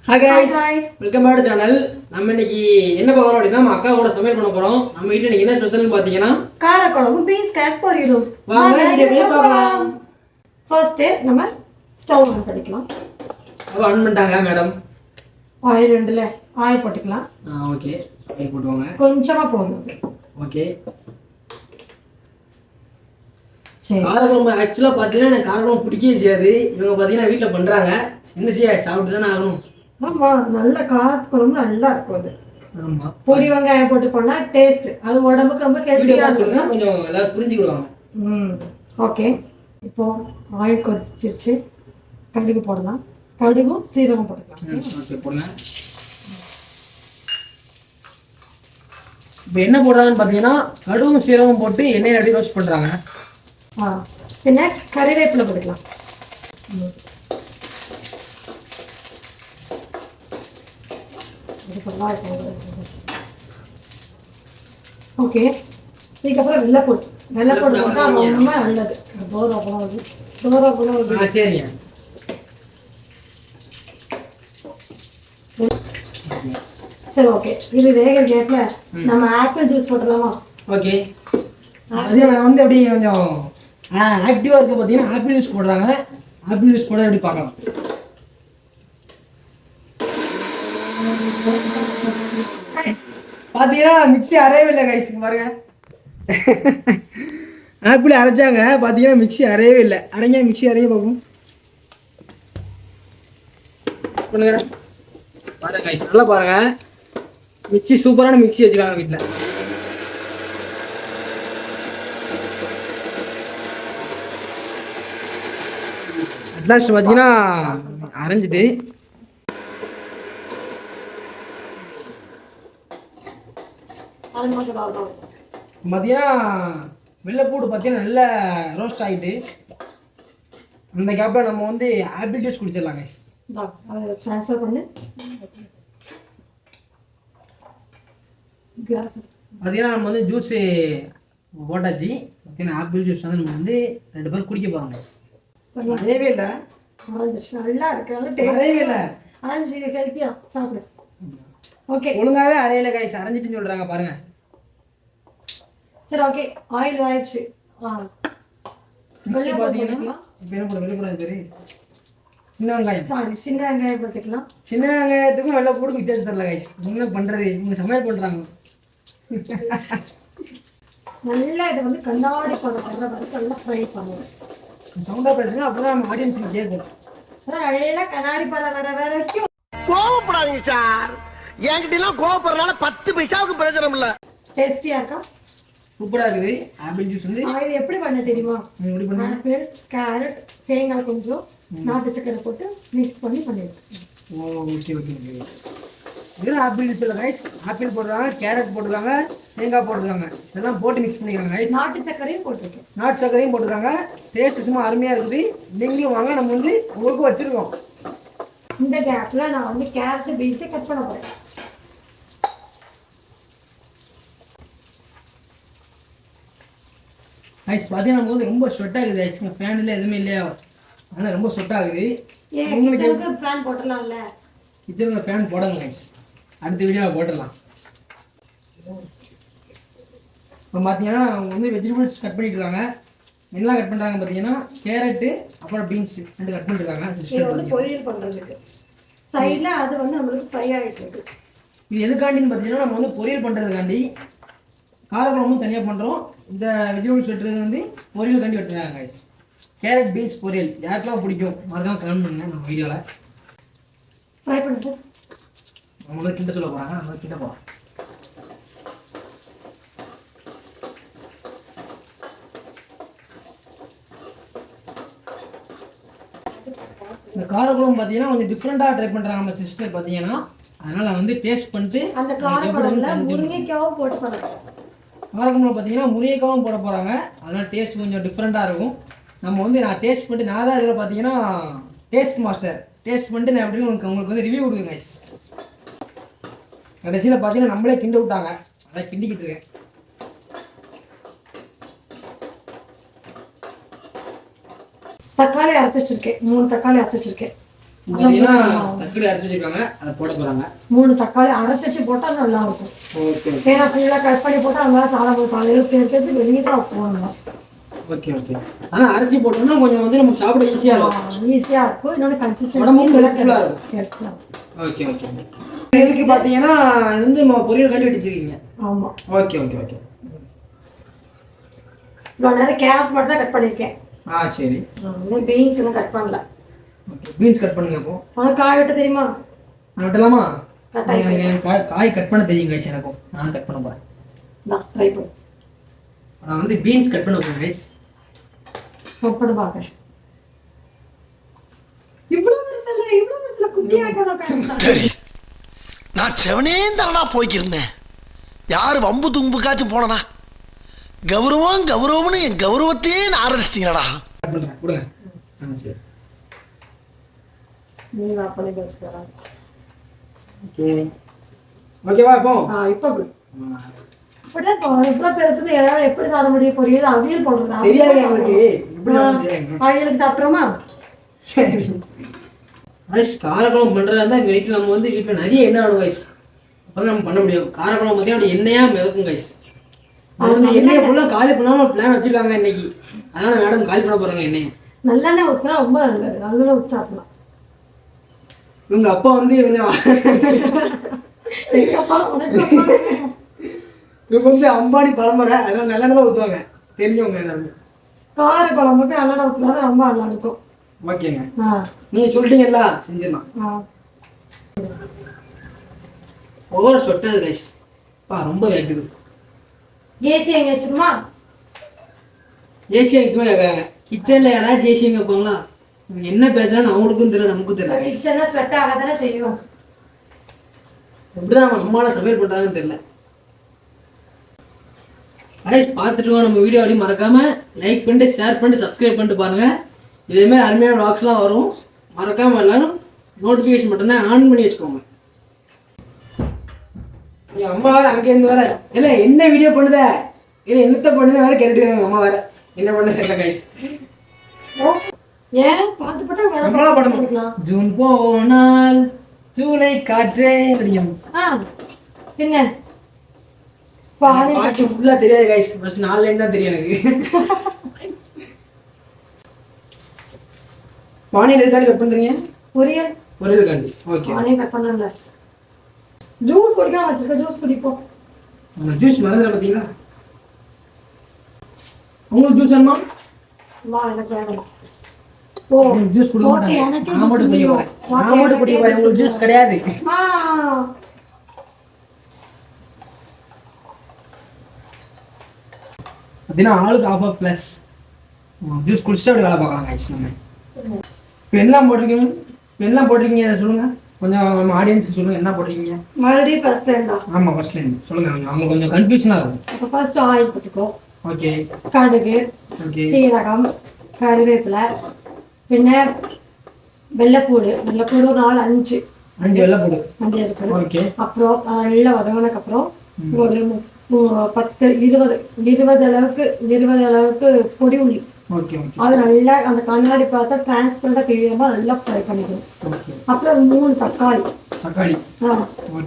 Hi guys, welcome back to channel. நம்ம இன்னைக்கு என்ன பார்க்கறோம் அப்படினா நம்ம அக்காவோட சமையல் பண்ண போறோம். நம்ம வீட்ல இன்னைக்கு என்ன ஸ்பெஷல்னு பாத்தீங்கன்னா கார குழம்பு பீன்ஸ் கேரட் பொரியலும். வாங்க வீடியோக்குள்ள போகலாம். ஃபர்ஸ்ட் நம்ம ஸ்டவ் ஆன் பண்ணிக்கலாம். ஸ்டவ் ஆன் பண்ணிட்டாங்க மேடம். ஆயில் ரெண்டுல ஆயில் போட்டுக்கலாம். ஓகே. ஆயில் போடுவாங்க. கொஞ்சமா போடுங்க. ஓகே. சரி. கார குழம்பு एक्चुअली பாத்தீங்கன்னா எனக்கு கார குழம்பு பிடிக்கவே செய்யாது. இவங்க பாத்தீங்கன்னா வீட்ல பண்றாங்க. என்ன செய்ய சாப்பிட்டு தானே ஆகணும். ஆமா நல்ல கார குழம்பு நல்லா இருக்கும் அது. ஆமா. பொடி வெங்காயம் போட்டு பண்ணா டேஸ்ட். அது உடம்புக்கு ரொம்ப ஹெல்தியா இருக்கும். கொஞ்சம் எல்லாரும் புரிஞ்சுக்குவாங்க. ஓகே. இப்போ ஆயில் கொதிச்சிருச்சு. கடுகு போடலாம். கடுகும் சீரகம் போட்டுக்கலாம். ஓகே போடுங்க. இப்போ என்ன போடுறாங்கன்னு பாத்தீங்கன்னா கடுகும் சீரகம் போட்டு எண்ணெயில அப்படியே ரோஸ்ட் பண்றாங்க. பின்ன கறிவேப்பிலை போட்டுக்கலாம். ஓகே இதுக்கப்புறம் வெள்ளைப்பூடு போட்டா ரொம்ப நல்லது. சரிங்க. சரி ஓகே இது வேகிற கேப்ல நம்ம ஆப்பிள் ஜூஸ் போட்டுடலாமா? ஓகே. நான் வந்து அப்படியே கொஞ்சம் ஆக்டிவா இருக்க பார்த்தீங்கன்னா ஆப்பிள் ஜூஸ் போடுறாங்க. ஆப்பிள் ஜூஸ் போட எப்படி பார்க்கலாம். பார்த்தீங்கன்னா மிக்ஸி அரையவே இல்லை கைஸ் பாருங்க. ஆப்பிள் அரைச்சாங்க பார்த்தீங்கன்னா மிக்ஸி அரையவே இல்லை. அரைங்க மிக்ஸி அரைய பார்க்கும் பண்ணுங்க பாருங்க கைஸ் நல்லா பாருங்க. மிக்ஸி சூப்பரான மிக்ஸி வச்சுருக்காங்க வீட்டில். அட்லாஸ்ட் பார்த்தீங்கன்னா அரைஞ்சிட்டு பார்த்தீங்கன்னா வெள்ளைப்பூடு பார்த்தீங்கன்னா நல்லா ரோஸ்ட் ஆகிட்டு அந்த கேப்பில் நம்ம வந்து ஆப்பிள் ஜூஸ் குடிச்சிடலாம் கைஸ். ட்ரான்ஸ்ஃபர் பண்ணு. பார்த்தீங்கன்னா நம்ம வந்து ஜூஸு போட்டாச்சு. பார்த்தீங்கன்னா ஆப்பிள் ஜூஸ் வந்து நம்ம வந்து 2 பேரும் குடிக்க போகிறோம் கைஸ். அரையவே இல்லை. நல்லா இருக்கு. அரையவே இல்லை. அரைஞ்சி ஹெல்த்தியா சாப்பிடு. ஓகே ஒழுங்காவே அரையில கைஸ் அரைஞ்சிட்டுன்னு சொல்றாங்க பாருங்க. சரி ஓகே ஆயில் ஆயிடுச்சு. வெள்ளை பாத்தீங்கன்னா இப்போ என்ன போட வெள்ளை சரி சின்ன வெங்காயம் சின்ன வெங்காயம் போட்டுக்கலாம். சின்ன வெங்காயத்துக்கும் வெள்ளை பூடுக்கும் வித்தியாசம் தெரியல கைஸ். என்ன பண்றது இவங்க சமையல் பண்றாங்க. நல்லா இதை வந்து கண்ணாடி பழம் வர்ற வரைக்கும் நல்லா ஃப்ரை பண்ணுவோம். சவுண்டா பேசுங்க அப்பதான் நம்ம ஆடியன்ஸுக்கு கேட்கும். நல்லா கண்ணாடி பழம் வர வரைக்கும் கோவப்படாதீங்க சார். என்கிட்ட எல்லாம் கோவப்படுறதுனால 10 பைசாவுக்கு பிரயோஜனம் இல்ல. டேஸ்டியா இருக்கா? சூப்பரா இருக்குது. ஆப்பிள் ஜூஸ் வந்து இது எப்படி பண்ண தெரியுமா? ஆப்பிள் கேரட் தேங்காய் கொஞ்சம் நாட்டு சக்கரை போட்டு மிக்ஸ் பண்ணி பண்ணிருக்கேன். Okay okay okay. இதெல்லாம் ஆப்பிள் ஜூஸ் இல்லை கைஸ். ஆப்பிள் போடுறாங்க, கேரட் போட்டுருக்காங்க, தேங்காய் போட்டுருக்காங்க. இதெல்லாம் போட்டு மிக்ஸ் பண்ணிக்கிறாங்க கைஸ். நாட்டு சக்கரையும் போட்டிருக்கேன். நாட்டு சக்கரையும் போட்டுருக்காங்க. டேஸ்ட் சும்மா அருமையா இருக்குது. நீங்களும் வாங்க நம்ம வந்து உங்களுக்கு வச்சிருக்கோம். இந்த கேப்ல நான் வந்து கேரட் பீன்ஸை கட் பண்ண போறேன். ஐஸ் பார்த்தீங்கன்னா நம்ம வந்து ரொம்ப ஸ்வெட் ஆகுது. ஐஸ் ஃபேன் இல்லை எதுவுமே இல்லையா அதனால் ரொம்ப ஸ்வெட் ஆகுது. உங்களுக்கு ஃபேன் போடலாம்ல? கிச்சனில் ஃபேன் போடலாம் ஐஸ். அடுத்த வீடியோவில் போட்டுடலாம். இப்போ பார்த்தீங்கன்னா அவங்க வந்து வெஜிடபிள்ஸ் கட் பண்ணிட்டு இருக்காங்க. எல்லாம் கட் பண்ணுறாங்க பார்த்தீங்கன்னா கேரட்டு அப்புறம் பீன்ஸ் 2 கட் பண்ணிருக்காங்க. இது வந்து பொரியல் பண்ணுறதுக்கு சைடில் அது வந்து நம்மளுக்கு ஃப்ரை ஆகிட்டு இருக்கு. இது எதுக்காண்டின்னு பார்த்தீங்கன்னா நம்ம வந்து பொரியல் பண்ணுறதுக்காண்டி காரக்குழம்பும் தனியாக பண்ணுறோம். இந்த வெஜிடபிள்ஸ் வெட்டுறது வந்து பொரியல் காண்டி வெட்டுறாங்க கைஸ். கேரட் பீன்ஸ் பொரியல் யாருக்கெல்லாம் பிடிக்கும் மறக்காம கமெண்ட் பண்ணுங்க. நம்ம வீடியோவில் ஃப்ரை பண்ணிட்டு அவங்களும் கிட்ட சொல்ல போகிறாங்க. நம்ம கிட்ட போகிறோம். இந்த காரக்குழம்பு பார்த்தீங்கன்னா கொஞ்சம் டிஃப்ரெண்ட்டாக ட்ரை பண்ணுறாங்க நம்ம சிஸ்டர் பார்த்தீங்கன்னா. அதனால் வந்து டேஸ்ட் பண்ணிட்டு அந்த காரக்குழம்புல முருங்கைக்காவும் போட்டு பண்ணுறேன். காரக்குழம்புல பார்த்தீங்கன்னா முருங்கைக்காவும் போட போகிறாங்க. அதனால் டேஸ்ட் கொஞ்சம் டிஃப்ரெண்ட்டாக இருக்கும். நம்ம வந்து நான் டேஸ்ட் பண்ணிட்டு நான் தான் இதில் பார்த்தீங்கன்னா டேஸ்ட் மாஸ்டர். டேஸ்ட் பண்ணிட்டு நான் எப்படி உங்களுக்கு வந்து ரிவ்யூ கொடுக்குங்க கைஸ். கடைசியில் பார்த்தீங்கன்னா நம்மளே கிண்ட விட்டாங்க. அதான் கிண்டிக்கிட்டு இருக்கேன். தக்காளி அரைச்சி வச்சிருக்கேன். 3 தக்காளி அரைச்சி வச்சிருக்கேன். பார்த்தீங்கன்னா தக்காளி அரைச்சி வச்சிருக்காங்க, அதை போட போகிறாங்க. 3 தக்காளி அரைச்சி வச்சு போட்டால் நல்லா இருக்கும். ஓகே ஏன்னா ஃபுல்லாக கட் பண்ணி போட்டால் நல்லா சாப்பிட காலையில் இருக்கிறது வெளியே தான் போடணும். Okay okay. ஆனால் அரைச்சி போட்டோம்னா கொஞ்சம் வந்து நமக்கு சாப்பிட ஈஸியாக இருக்கும். ஈஸியாக இருக்கும். இன்னொன்று உடம்பும் கன்சிஸ்டன்சி ஃபுல்லாக இருக்கும். Okay okay. இதுக்கு பார்த்தீங்கன்னா இது வந்து பொரியல் கட்டி வச்சிருக்கீங்க. ஆமாம். Okay okay okay. இவ்வளோ நேரம் கேரட் மட்டும் தான் கட் பண்ணியிருக்கேன். சரி. இன்னும் பீன்ஸ் எல்லாம் கட் பண்ணல. ஓகே, பீன்ஸ் கட் பண்ணுங்க. அப்போ உனக்கு காய் வெட்ட தெரியுமா? நான் வெட்டலாமா? கட்டாயம். காய் கட் பண்ண தெரியும் கைஸ் எனக்கும். நான் கட் பண்ண போகிறேன். ட்ரை பண்ணு. நான் வந்து பீன்ஸ் கட் பண்ண போகிறேன் கைஸ். கட் பண்ண பார்க்குறேன். இவ்வளோ பெருசில் குட்டியாக நான் செவனே தானா போய்க்கிருந்தேன். யாரு வம்பு தும்புக்காச்சும் போனனா? கௌரவம் கௌரவம்னு என் கௌரவத்தையே ஆரம்பிச்சிட்டீங்களா? கொடுங்க. சரி. நீங்க அப்படி பேசுறா. ஓகே. ஓகேவா இப்போ? இப்போ குட். இப்படிதான் இவ்வளோ பெருசுன்னு எல்லாரும் எப்படி சாப்பிட முடியும்? பொரியல் அவியல் போடுறதா? தெரியாது எங்களுக்கு. எப்படி அவியலுக்கு சாப்பிட்றோமா? கைஸ் காரக்குழம்பு பண்ணுறதா இருந்தால் வீட்டில் நம்ம வந்து வீட்டில் நிறைய எண்ணெய் வேணும் கைஸ். அப்போ தான் நம்ம பண்ண முடியும். காரக்குழம்பு பார்த்தீங்கன்னா அப்படி எண்ணெயாக மிதக்கும் கைஸ். அது வந்து எண்ணெயை ஃபுல்லாக காலி பண்ணாமல் பிளான் வச்சுருக்காங்க இன்னைக்கு. அதனால் மேடம் காலி பண்ண போகிறாங்க எண்ணெயை. நல்லெண்ணெய் ஊற்றினா ரொம்ப நல்லது. நல்லெண்ணெய் ஊற்றி சாப்பிடலாம். இவங்க அப்பா வந்து இவங்க வந்து அம்பானி பரம்பரை, அதனால நல்லெண்ணெய் தான் ஊற்றுவாங்க. தெரிஞ்சவங்க எல்லாருமே. கார குழம்புக்கு நல்லெண்ணெய் ஊற்றினா தான் ரொம்ப நல்லா இருக்கும். ஓகேங்க. நீங்கள் சொல்லிட்டீங்களா, செஞ்சிடலாம். ஒவ்வொரு சொட்டது கைஸ். ரொம்ப வேக்குது. ஏசி எங்கே வச்சுருமா? ஏசி எங்கேயுமே கேட்குறாங்க. கிச்சனில் யாராச்சும் ஏசி எங்கே வைப்பாங்களா? என்ன பேசுறான்னு அவங்களுக்கும் தெரியல, நமக்கும் தெரியல. கிச்சன்ல ஸ்வெட் ஆக தானே செய்யும். எப்படிதான் அவங்க அம்மாலாம் சமையல் பண்ணுறாங்கன்னு தெரியல. கைஸ் பார்த்துட்டு நம்ம வீடியோ அப்படி மறக்காம லைக் பண்ணிட்டு ஷேர் பண்ணிட்டு சப்ஸ்கிரைப் பண்ணிட்டு பாருங்க. இதேமாதிரி அருமையான vlogsலாம் வரும். மறக்காம எல்லாரும் நோட்டிஃபிகேஷன் பட்டனை ஆன் பண்ணி வச்சுக்கோங்க. என் அம்மா வேற அங்கேருந்து வர இல்லை என்ன வீடியோ பண்ணுத இல்லை என்னத்த பண்ணுத வேற கேட்டுருக்காங்க. அம்மா வேற என்ன பண்ண தெரியல கைஸ். ஏன் பாட்டு போட்டா நம்மளா படம் ஜூன் போனால் ஜூலை காற்றே தெரியும். பின்ன பாட்டு ஃபுல்லா தெரியாது கைஸ். ஃபர்ஸ்ட் 4 லைன் தான் தெரியும் எனக்கு. பானியில் எதுக்காண்டி கட் பண்றீங்க? பொரியல் காண்டி. ஓகே. பானியை கட் பண்ணல. ஜூஸ் குடிக்காம வச்சிருக்க. ஜூஸ் குடிப்போம். ஜூஸ் மறந்துட பார்த்தீங்களா? உங்களுக்கு ஜூஸ் வேணுமா? எனக்கு வேணும். ஜூஸ் குடிக்க மாட்டாங்க. நான் மட்டும் குடிக்க போறேன். உங்களுக்கு ஜூஸ் கிடையாது. அப்படின்னா ஆளுக்கு ½ கிளாஸ் ஜூஸ் குடிச்சிட்டு அப்படி வேலை பார்க்கலாம் கைஸ். நம்ம இப்போ எல்லாம் போட்டிருக்கீங்க சொல்லுங்க. கொஞ்சம் நம்ம ஆடியன்ஸுக்கு சொல்லுங்க என்ன போட்டிருக்கீங்க. மறுபடியும் ஃபர்ஸ்ட் லைன் தான். ஆமாம் ஃபர்ஸ்ட் லைன் சொல்லுங்க. அவங்க கொஞ்சம் கன்ஃபியூஷனாக இருக்கும். அப்போ ஃபர்ஸ்ட் ஆயில் போட்டுக்கோ. ஓகே. கடுகு, சீரகம், கருவேப்பிலை, பின்ன வெள்ளைப்பூடு ஒரு 4-5 வெள்ளைப்பூடு 5 இருக்கு. ஓகே. அப்புறம் நல்லா வதங்கினதுக்கு அப்புறம் ஒரு 10-20 அளவுக்கு பொடி உள்ளி. ஓகே. அது நல்லா அந்த கண்ணாடி பார்த்தா டிரான்ஸ்பரண்டா தெரியாம நல்லா ஃப்ரை பண்ணிக்கணும். அப்புறம் 3 தக்காளி.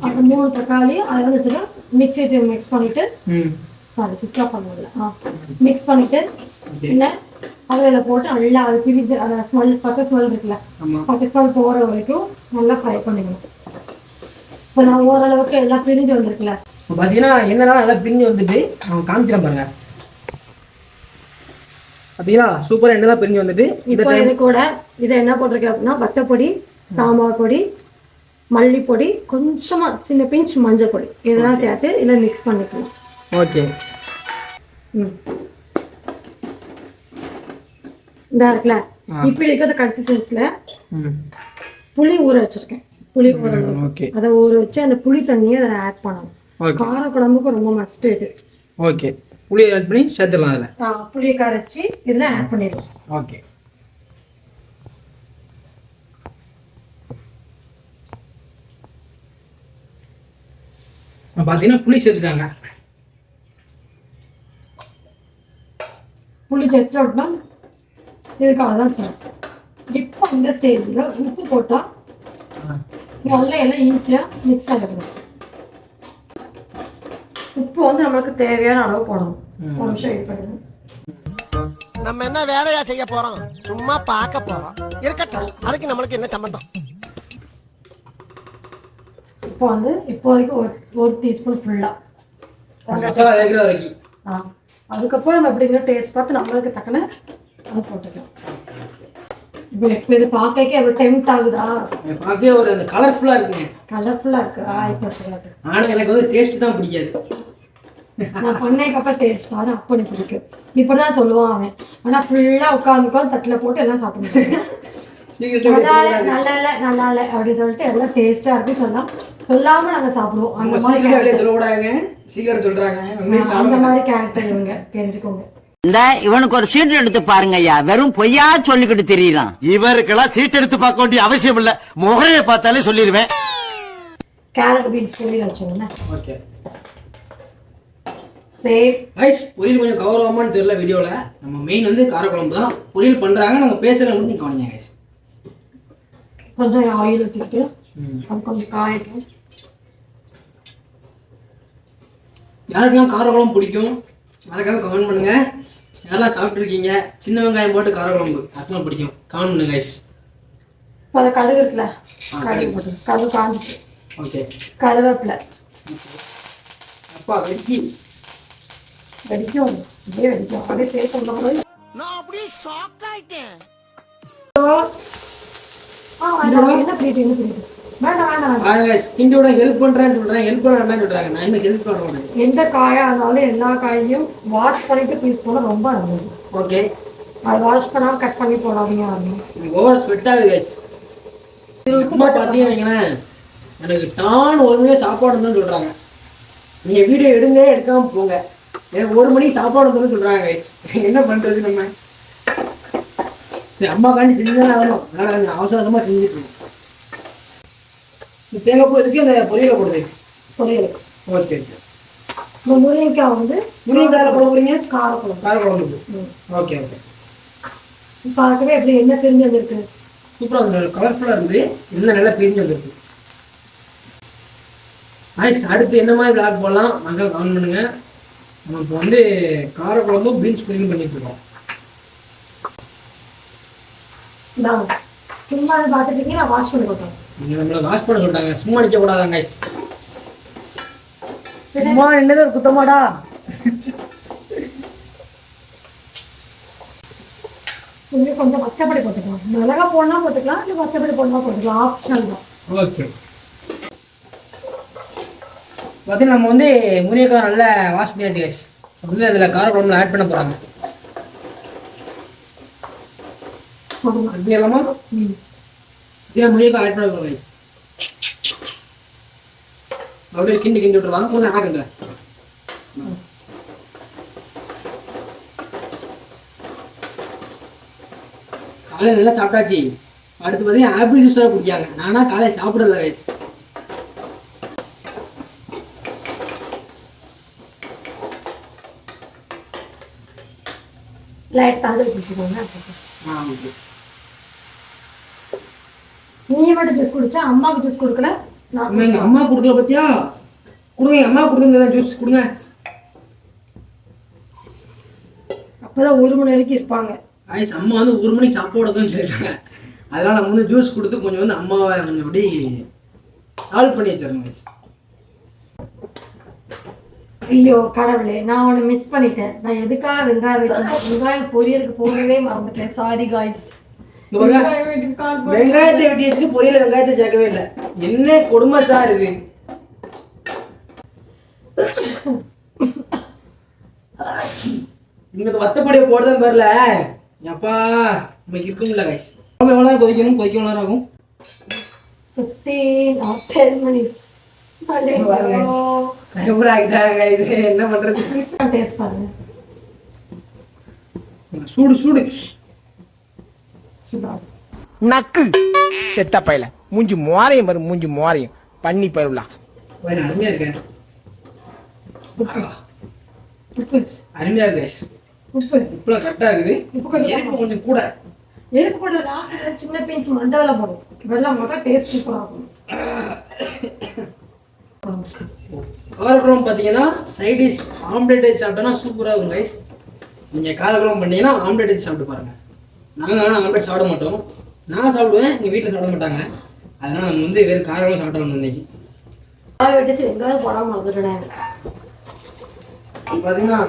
அந்த 3 தக்காளி அதை வந்துச்சுன்னா மிக்ஸ் பண்ணிட்டு சுத்தா பண்ணல மிக்ஸ் பண்ணிட்டு என்ன அதில் போட்டு நல்லா அது பிரிஞ்சு அதை பச்சை ஸ்மெல் இருக்குல்ல, பச்சை ஸ்மெல் போகிற வரைக்கும் நல்லா ஃப்ரை பண்ணிக்கணும். இப்போ நான் ஓரளவுக்கு எல்லாம் பிரிஞ்சு வந்துருக்குல்ல. இப்போ பார்த்தீங்கன்னா என்னெல்லாம் நல்லா பிரிஞ்சு வந்துட்டு அவங்க காமிக்கிறேன் பாருங்க. பார்த்தீங்களா சூப்பராக என்னெல்லாம் பிரிஞ்சு வந்துட்டு. இப்போ இது கூட இதை என்ன போட்டிருக்கேன் அப்படின்னா வத்தப்பொடி, சாம்பார் பொடி, மல்லிப்பொடி, கொஞ்சமாக சின்ன பிஞ்ச் மஞ்சள் பொடி இதெல்லாம் சேர்த்து இதில் மிக்ஸ் பண்ணிக்கலாம். ஓகே. இந்த இருக்குல்ல இப்படி இருக்கிற கன்சிஸ்டன்சியில் புளி ஊற வச்சிருக்கேன். புளி ஊறணும். அதை ஊற வச்சு அந்த புளி தண்ணியை அதை ஆட் பண்ணணும். கார குழம்புக்கு ரொம்ப மஸ்ட் இது. ஓகே. புளியை ஆட் பண்ணி சேர்த்துடலாம் அதில். புளியை கரைச்சி இதில் ஆட் பண்ணிடலாம். ஓகே. பார்த்தீங்கன்னா புளி சேர்த்துட்டாங்க. புளி சேர்த்துட்டு அப்படின்னா இதுக்காக தான் இப்போ இந்த ஸ்டேஜில் உப்பு போட்டால் நல்லா எல்லாம் ஈஸியாக மிக்ஸ் ஆகிடும். உப்பு வந்து நம்மளுக்கு தேவையான அளவு போடணும். ஒரு நிமிஷம் வெயிட் பண்ணுங்க. நம்ம என்ன வேலையா செய்ய போறோம்? சும்மா பார்க்க போறோம். இருக்கட்டும், அதுக்கு நம்மளுக்கு என்ன சம்பந்தம்? இப்போ வந்து இப்போதைக்கு ஒரு டீஸ்பூன் ஃபுல்லாக மசாலா வேகிற வரைக்கும். அதுக்கப்புறம் நம்ம எப்படிங்கிற டேஸ்ட் பார்த்து நம்மளுக்கு தக்கன அது போட்டுக்கலாம். இப்போ இது பார்க்க எவ்வளோ டெம்ட் ஆகுதா? பார்க்கவே ஒரு அந்த கலர்ஃபுல்லாக இருக்குங்க. கலர்ஃபுல்லாக இருக்கு. இப்போ ஆனால் எனக்கு வந்து டேஸ்ட் தான் பிடிக்காது. நான் பண்ணேக்கப்புறம் டேஸ்ட் பாரு அப்படி பிடிக்கும். இப்படி தான் சொல்லுவான் அவன். ஆனால் ஃபுல்லாக உட்காந்து தட்டில் போட்டு எல்லாம் சாப்பிடுவாங்க. நல்லா இல்லை அப்படின்னு சொல்லிட்டு எல்லாம் டேஸ்ட்டாக இருக்கு சொல்லாமல் நாங்கள் சாப்பிடுவோம். அந்த மாதிரி சொல்லக்கூடாதுங்க, சீக்கிரம் சொல்கிறாங்க. அந்த மாதிரி கேரக்டர் இவங்க தெரிஞ்சுக்கோங்க. இந்த இவனுக்கு ஒரு சீட் எடுத்து பாருங்க ஐயா, வெறும் பொய்யா சொல்லிக்கிட்டு தெரியலாம். இவருக்கெல்லாம் சீட் எடுத்து பார்க்க வேண்டிய அவசியம் இல்ல, முகரையை பார்த்தாலே சொல்லிடுவேன். கேரட் பீன்ஸ் பொரியல் வச்சோம்னா ஓகே. சேம் ரைஸ் பொரியல் கொஞ்சம் கவர் ஆகுமான்னு தெரியல. வீடியோவில் நம்ம மெயின் வந்து காரக்குழம்பு தான் பொரியல் பண்ணுறாங்க. நாங்கள் பேசுகிற மட்டும் நீங்கள் கவனிங்க கைஸ். கொஞ்சம் ஆயில் ஊற்றிட்டு அது கொஞ்சம் காயட்டும். யாருக்கெல்லாம் காரக்குழம்பு பிடிக்கும் மறக்காம கமெண்ட் பண்ணுங்க. யாரெல்லாம் சாப்பிட்ருக்கீங்க சின்ன வெங்காயம் போட்டு காரக்குழம்பு அதுதான் பிடிக்கும் கமெண்ட் பண்ணுங்க கைஸ். இப்போ அதை கடுகு இருக்குல்ல, கடுகு போட்டு கடுகு காஞ்சிட்டு ஓகே. கருவேப்பிலை அப்பா வெடிக்கும் அப்படியே வெடிக்கும் அப்படியே சேர்த்து. நான் அப்படியே ஷாக் ஆயிட்டேன். என்ன பிடிக்கும் வேண்டாம். கிண்டியோட ஹெல்ப் பண்றேன்னு சொல்றேன், ஹெல்ப் பண்ண சொல்றாங்க. நான் இன்னும் ஹெல்ப் பண்ணுவேன். எந்த காயா இருந்தாலும் எல்லா காயையும் வாஷ் பண்ணிட்டு பீஸ் போட ரொம்ப நல்லது. ஓகே. அது வாஷ் பண்ணாம கட் பண்ணி போடாதீங்க. ஓவர் ஸ்வெட் ஆகுது கைஸ். இது உப்புமா பார்த்தீங்கன்னா எனக்கு டான் ஒரு மணிக்கு சாப்பாடு தான் சொல்றாங்க. நீங்க வீடியோ எடுங்க எடுக்காம போங்க. எனக்கு ஒரு மணிக்கு சாப்பாடு வந்து சொல்றாங்க கைஸ். என்ன பண்றது நம்ம? சரி அம்மா காண்டி செஞ்சுதான் ஆகணும். அதனால கொஞ்சம் அவசரமா செஞ்சுட்டு இருக்கோம். தேங்காய் பூ இதுக்கு அந்த பொரியலை போடுது பொரியல். ஓகே. இந்த முருங்கைக்காய் வந்து முருங்கைக்காய் போட போறீங்க? காரக்குழம்பு. Okay okay. பார்க்கவே எப்படி என்ன பிரிஞ்சு வந்துருக்கு. சூப்பராக இருந்தது, கலர்ஃபுல்லாக இருந்து எல்லாம் நல்லா பிரிஞ்சு வந்துருக்கு. ஆயிடுச்சு. அடுத்து என்ன மாதிரி விளாக் போடலாம் மக்கள் கமெண்ட் பண்ணுங்க. நம்ம இப்போ வந்து காரக்குழம்பும் பீன்ஸ் பொரியல் பண்ணிட்டு இருக்கோம். சும்மா பார்த்துட்டு இருக்கீங்க, நான் வாஷ் பண்ணி கொடுத்தேன். நீங்கள் நம்மளை வாஷ் பண்ண சொல்லிட்டாங்க, சும்மா நிற்க கூடாதாங்க. சும்மா என்னது ஒரு குத்தமாடா. கொஞ்சம் பச்சைப்படி போட்டுக்கலாம். மிளகா போடலாம் போட்டுக்கலாம், இல்லை பச்சைப்படி போடலாம் போட்டுக்கலாம், ஆப்ஷனல் தான். ஓகே. பார்த்தீங்கன்னா நம்ம வந்து முருங்கைக்காய் நல்லா வாஷ் பண்ணியாச்சு கைஸ். வந்து அதில் காரக்குழம்புல ஆட் பண்ண போகிறாங்க. அப்படியேலாமா? இதே முருங்கைக்காய் ஆட் பண்ண போகிறோம் கைஸ். அப்படியே கிண்டி விட்டுருவாங்க. கொஞ்சம் ஆகுங்க. காலையில் நல்லா சாப்பிட்டாச்சு. அடுத்து பார்த்தீங்கன்னா ஆப்பிள் ஜூஸாக குடிக்காங்க. நானா காலையில் சாப்பிடல கைஸ். நீ மட்டும் ஜூஸ் குடிச்சா அம்மாவுக்கு ஜூஸ் கொடுக்கல. எங்க அம்மா கொடுக்கல பத்தியா? கொடுங்க, எங்க அம்மா கொடுங்க ஜூஸ் கொடுங்க. அப்பதான் 1 மணி வரைக்கும் இருப்பாங்க. ஆயிடுச்சு. அம்மா வந்து 1 மணிக்கு சாப்பாடு தான் சொல்லியிருக்காங்க. அதனால நம்ம வந்து ஜூஸ் கொடுத்து கொஞ்சம் வந்து அம்மாவை கொஞ்சம் அப்படி சால்வ் பண்ணி வச்சிருங்க. ஐயோ கடவுளே, நான் உன்னை மிஸ் பண்ணிட்டேன். நான் எதுக்காக வெங்காயம் பொரியலுக்கு போகவே மறந்துட்டேன். Sorry guys. வெங்காயத்தை வெட்டி வச்சுட்டு பொரியல வெங்காயத்தை சேர்க்கவே இல்லை. என்ன கொடுமை சார் இது. நீங்க வத்தப்படியை போடுறதும் பேர்ல அப்பா நம்ம இருக்கும்ல கைஸ். எவ்வளோ நேரம் கொதிக்கணும்? கொதிக்க எவ்வளோ நேரம் ஆகும்? 15 or 10 minutes. என்ன பண்றது? டேஸ்ட் பாருங்க. சூடு சூடு நக்கு செத்த பையல மூஞ்சி மோரையும் வரும், மூஞ்சி மோரையும் பண்ணி போயிடலாம். அருமையா இருக்கேன். அருமையா இருக்கு. உப்பு உப்புலாம் கரெக்டா இருக்குது. எரிப்பு கொஞ்சம் கூட. எரிப்பு கூட லாஸ்ட்ல சின்ன பிஞ்ச் மண்டல போடும். வெள்ளம் போட்டா டேஸ்ட் சூப்பரா இருக்கும். காரக்குழம்பு பார்த்தீங்கன்னா சைடிஷ் ஆம்லேட் வச்சு சாப்பிட்டோன்னா சூப்பராக இருக்கும் கைஸ். நீங்கள் காரக்குழம்பு பண்ணீங்கன்னா ஆம்லேட் வச்சு சாப்பிட்டு பாருங்கள். நாங்கள் ஆனால் ஆம்லேட் சாப்பிட மாட்டோம். நான் சாப்பிடுவேன், எங்கள் வீட்டில் சாப்பிட மாட்டாங்க. அதனால் நம்ம வந்து வெறும் காரக்குழம்பு சாப்பிட்டோம் இன்னைக்கு. வெட்டிச்சு வெங்காயம் போடாமல் வந்துட்டேன். பார்த்தீங்கன்னா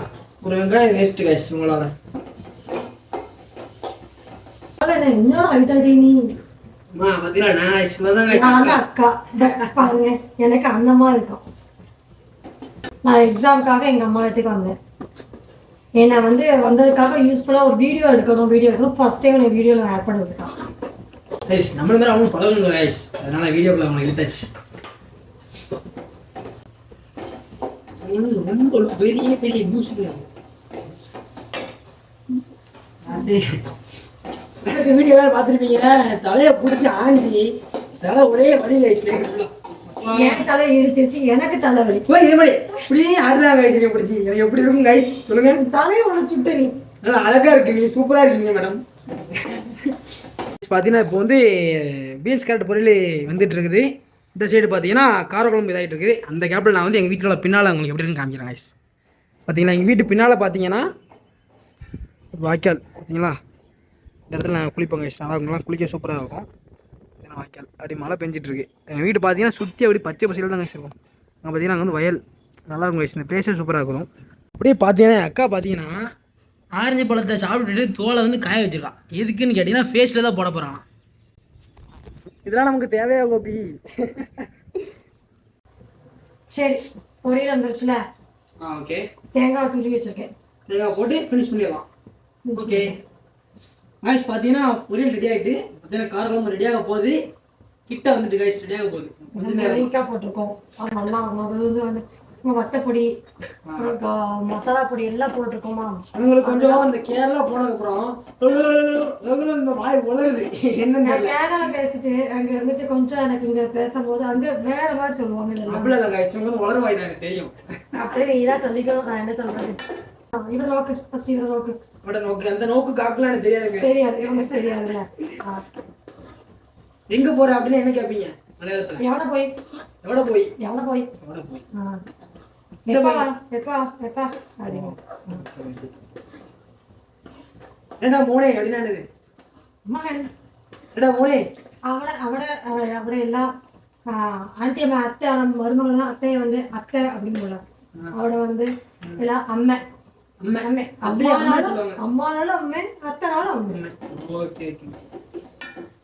ஒரு வெங்காயம் வேஸ்ட்டு கைஸ் உங்களால். இன்னொரு ஐட்டாடி நீ பார்த்தீங்கன்னா நான் இப்போதான் கைஸ் நான் தான் அக்கா பாருங்க, எனக்கு அண்ணமா இருக்கும். நான் எக்ஸாமுக்காக எங்கள் அம்மா வீட்டுக்கு வந்தேன். என்னை வந்து வந்ததுக்காக யூஸ்ஃபுல்லாக ஒரு வீடியோ எடுக்கணும். ஃபர்ஸ்ட் டைம் எனக்கு வீடியோவில் ஆட் பண்ணி விட்டுட்டான் கைஸ். நம்மள மாதிரி அவங்க பழகுங்க கைஸ், அதனால வீடியோக்குள்ள அவங்களை இழுத்தாச்சு. ரொம்ப பெரிய பெரிய பூசுங்க வீடியோலாம் பார்த்துருப்பீங்க. தலையை பிடிச்சி ஆஞ்சி தலை ஒரே வழி கைஸ். என் தலை இடிச்சிருச்சு, எனக்கு தலைவலி. இப்படியே ஆடுறாங்க கைஸ். நீ பிடிச்சி எப்படி இருக்கும் கைஸ் சொல்லுங்க. தலையை உழைச்சுட்டு நீ நல்லா அழகா இருக்கு, நீ சூப்பரா இருக்கீங்க மேடம். பார்த்தீங்கன்னா இப்போ வந்து பீன்ஸ் கேரட் பொரியல் வந்துட்டு இருக்குது. இந்த சைடு பார்த்தீங்கன்னா காரக்குழம்பு இதாகிட்டு இருக்குது. அந்த கேப்பில் நான் வந்து எங்கள் வீட்டில் பின்னால் உங்களுக்கு எப்படி இருக்குன்னு காமிக்கிறேன் கைஸ். பார்த்தீங்கன்னா எங்கள் வீட்டு பின்னால் பார்த்தீங்கன்னா வாய்க்கால் பார்த்தீங்களா, இந்த இடத்துல நான் குளிப்பேன் கைஸ். நல்லா இருக்குங்களா, குளிக்க சூப்பராக இருக்கும். வாய்க்கால் அப்படி மழை பெஞ்சிட்ருக்கு. எங்கள் வீட்டு பார்த்தீங்கன்னா சுற்றி அப்படி பச்சை பசையில் தான் கைஸ் இருக்கும். அங்கே பார்த்தீங்கன்னா அங்கே வந்து வயல் நல்லா இருக்கும் கைஸ். இந்த பிளேஸே சூப்பராக இருக்கும். அப்படியே பார்த்தீங்கன்னா அக்கா பார்த்தீங்கன்னா ஆரஞ்சு பழத்தை சாப்பிட்டுட்டு தோலை வந்து காய வச்சிருக்கா. எதுக்குன்னு கேட்டிங்கன்னா ஃபேஸில் தான் போட போகிறாங்க. இதெல்லாம் நமக்கு தேவையா கோபி? சரி, பொரியல் வந்துருச்சுல. ஓகே, தேங்காய் துருவி வச்சிருக்கேன். தேங்காய் போட்டு ஃபினிஷ் பண்ணிடலாம். ஓகே கைஸ், பார்த்தீங்கன்னா பொரியல் ரெடி ஆகிட்டு பார்த்தீங்கன்னா காரக்குழம்பு ரெடியாக போகுது. கிட்ட வந்துட்டு கைஸ் ரெடியாக போகுது. கொஞ்சம் நேரம் போட்டிருக்கோம். அது நல்லா வந்து வத்தப்பொடி மசாலா பொடி எல்லாம் போட்டிருக்கோமா. அவங்களுக்கு கொஞ்சம் இந்த கேரளா போனதுக்கப்புறம் இந்த வாய் உலருது என்னன்னு தெரியல. கேரளா பேசிட்டு அங்க இருந்துட்டு கொஞ்சம் எனக்கு இங்க பேசும்போது அங்க வேற மாதிரி சொல்லுவாங்க. அப்படிலாம் கைஸ், இவங்க வந்து உலர் வாய் தான் எனக்கு தெரியும். அப்படியே நீ தான் சொல்லிக்கணும். நான் என்ன சொல்றேன், இவட நோக்கு ஃபர்ஸ்ட், இவட நோக்கு. இவட நோக்கு, அந்த நோக்கு காக்குலாம் எனக்கு தெரியாதுங்க. தெரியாது, இவங்களுக்கு தெரியாதுல்ல. எங்க போற அப்படின்னு என்ன கேட்பீங்க மலையாளத்துல? எவட போய் எவட போய் எவட போய் எவட போய் எப்பா எப்பா எப்பா அப்படிங்க. ஏண்டா மோனே அப்படின்னானது? மகன் ஏண்டா மோனே அவட அவட அவட எல்லாம் ஆண்டி அம்மா அத்தை மருமகள்லாம் அத்தையை வந்து அத்தை அப்படின்னு சொல்லலாம். அவட வந்து எல்லாம் அம்மை அம்மை அம்மானாலும் அம்மை, அத்தைனாலும் அம்மை. Okay okay.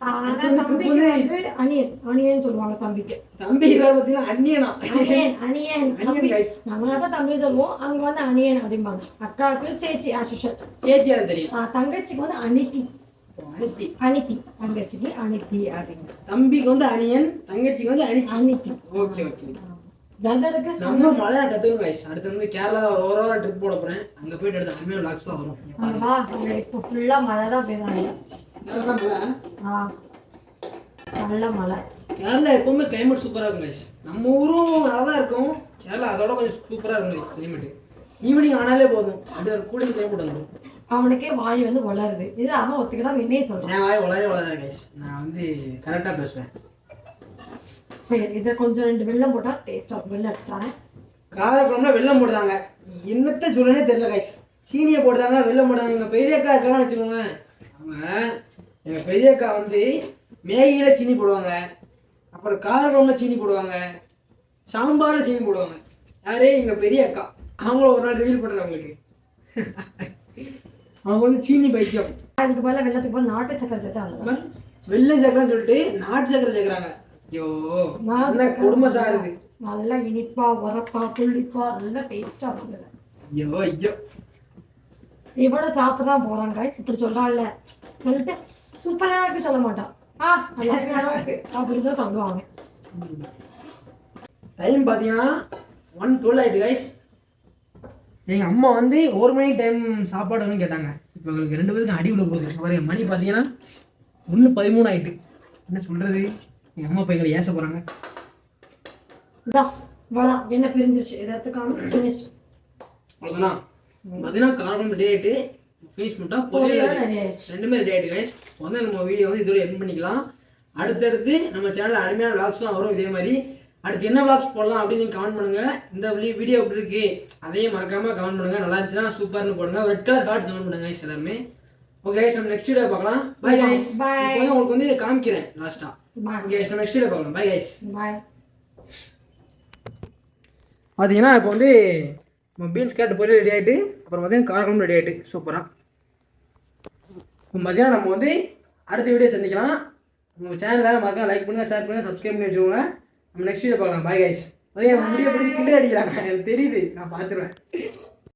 தம்பிக்கு வந்து அணியன் அணியன் சொல்லுவாங்க. தம்பிக்கு தம்பி பார்த்தீங்கன்னா அண்ணியனா? அணியன் அணியன் நம்மளாட்ட தம்பி சொல்லுவோம், அங்க வந்து அணியன் அப்படிம்பாங்க. அக்காவுக்கு சேச்சி ஆசுஷல், சேச்சி அது தெரியும். தங்கச்சிக்கு வந்து அனித்தி அனித்தி அனித்தி தங்கச்சிக்கு அனித்தி அப்படிங்க. தம்பிக்கு வந்து அணியன், தங்கச்சிக்கு வந்து அனித்தி. Okay okay. பிரதருக்கு நம்ம மலையாளம் கத்துக்கணும் கைஸ். அடுத்து வந்து கேரளா ஒரு வாரம் ட்ரிப் போட போறேன். அங்க போயிட்டு அடுத்து அனிமே விளாக்ஸ்லாம் வரும். இப்போ ஃபுல்லா மழை தான் பெய்யுறாங்க. நல்ல மழை. கேரளா எப்பவுமே கிளைமேட் சூப்பரா இருக்கும் கைஸ். நம்ம ஊரும் நல்லா தான் இருக்கும், கேரளா அதோட கொஞ்சம் சூப்பரா இருக்கும் கைஸ். கிளைமேட் ஈவினிங் ஆனாலே போதும், அப்படியே ஒரு கூலிங் கிளைமேட் வந்துடும். அவனுக்கே வாய் வந்து வளருது. இது அவன் ஒத்துக்கிட்டா என்னையே சொல்றான். என் வாய் வளர கைஸ். நான் வந்து கரெக்டா பேசுவேன். சரி, இதை கொஞ்சம் 2 வெல்லம் போட்டா டேஸ்டா இருக்கும். வெல்லம் எடுத்துட்டாங்க. காரக்குழம்புல வெல்லம் போடுதாங்க, என்னத்த சொல்லனே தெரியல கைஸ். சீனியை போடுதாங்க, வெல்லம் போடுறாங்க. எங்க பெரிய அக்கா இருக்கான்னு வச்சுக்கோங்க. அவங்க எங்க பெரிய அக்கா வந்து மேகியில சீனி போடுவாங்க, அப்புறம் காரக்குழம்புல சீனி போடுவாங்க, சாம்பார்ல சீனி போடுவாங்க. யாரே எங்க பெரிய அக்கா. அவங்கள ஒரு நாள் ரிவீல் பண்றேன் உங்களுக்கு. அவங்க வந்து சீனி பைத்தியம். அதுக்கு பதிலாக வெள்ளத்துக்கு போல நாட்டு சக்கரை சேர்த்தாங்க. வெள்ளை சக்கரைன்னு சொல்லிட்டு நாட்டு சக்கரை சேர்க்குறாங்க. ஐயோ என்ன கொடுமை சார் இது. நல்லா இனிப்பா உரப்பா புளிப்பா நல்லா டேஸ்டா இருக்குது. ஐயோ ஐயோ, இவட சாப்பிடதான் போறான் கைஸ். இப்படி சொல்றான்ல சொல்லிட்டு சூப்பரா இருக்கு சொல்ல மாட்டான். நல்லா இருக்கு அப்படிதான் சொல்லுவாங்க. டைம் பார்த்தீங்கன்னா 1:12 ஆயிட்டு கைஸ். எங்கள் அம்மா வந்து 1 மணிக்கு டைம் சாப்பாடு வேணும்னு கேட்டாங்க. இப்போ எங்களுக்கு 2 பேருக்கு அடி விட போகுது. மணி பார்த்தீங்கன்னா 1:13 ஆயிட்டு. என்ன சொல்றது, எங்கள் அம்மா இப்போ எங்களை ஏச போகிறாங்க. என்ன பிரிஞ்சிருச்சு எதாத்துக்கான ஃபினிஷ் அவ்வளோதானா? பார்த்தீங்கன்னா காரம் ரெடி ஆகிட்டு ஃபினிஷ் பண்ணிட்டா பொரியல் ரெண்டுமே ரெடி ஆகிட்டு கைஸ். வந்து நம்ம வீடியோ வந்து இதோட எண்ட் பண்ணிக்கலாம். அடுத்தடுத்து நம்ம சேனலில் அருமையான விளாக்ஸ்லாம் வரும். இதே மாதிரி அடுத்து என்ன விளாக்ஸ் போடலாம் அப்படின்னு நீங்கள் கமெண்ட் பண்ணுங்கள். இந்த வீடியோ எப்படி இருக்குது அதையும் மறக்காமல் கமெண்ட் பண்ணுங்கள். நல்லா இருந்துச்சுன்னா சூப்பர்னு போடுங்க. ரெட் கலர் கார்டு கமெண்ட் பண்ணுங்க guys எல்லாருமே. ஓகே guys, நம்ம நெக்ஸ்ட் வீடியோ பார்க்கலாம். Bye guys. இப்போ உங்களுக்கு வந்து இதை காமிக்கிறேன் லாஸ்ட்டாக. ஓகே guys, நம்ம நெக்ஸ்ட் வீடியோ பார்க்கலாம். Bye guys. பாய். பார்த்தீங்கன்னா இப்போ வந்து பீன்ஸ் கேரட் பொரியல் ரெடி ஆகிட்டு, அப்புறம் பார்த்தீங்கன்னா காரக்குழம்பு ரெடி ஆகிட்டு சூப்பராக. இப்போ பார்த்தீங்கன்னா நம்ம வந்து அடுத்த வீடியோ சந்திக்கலாம். உங்கள் சேனலில் மறக்காம லைக் பண்ணுங்கள், ஷேர் பண்ணுங்கள், சப்ஸ்கிரைப் பண்ணி வச்சுக்கோங்க. நம்ம நெக்ஸ்ட் வீடியோ பார்க்கலாம். Bye guys. அதே வீடியோ பிடிச்சி கிண்டல் அடிக்கிறாங்க, எனக்கு தெரியுது, நான் பார்த்துருவேன்.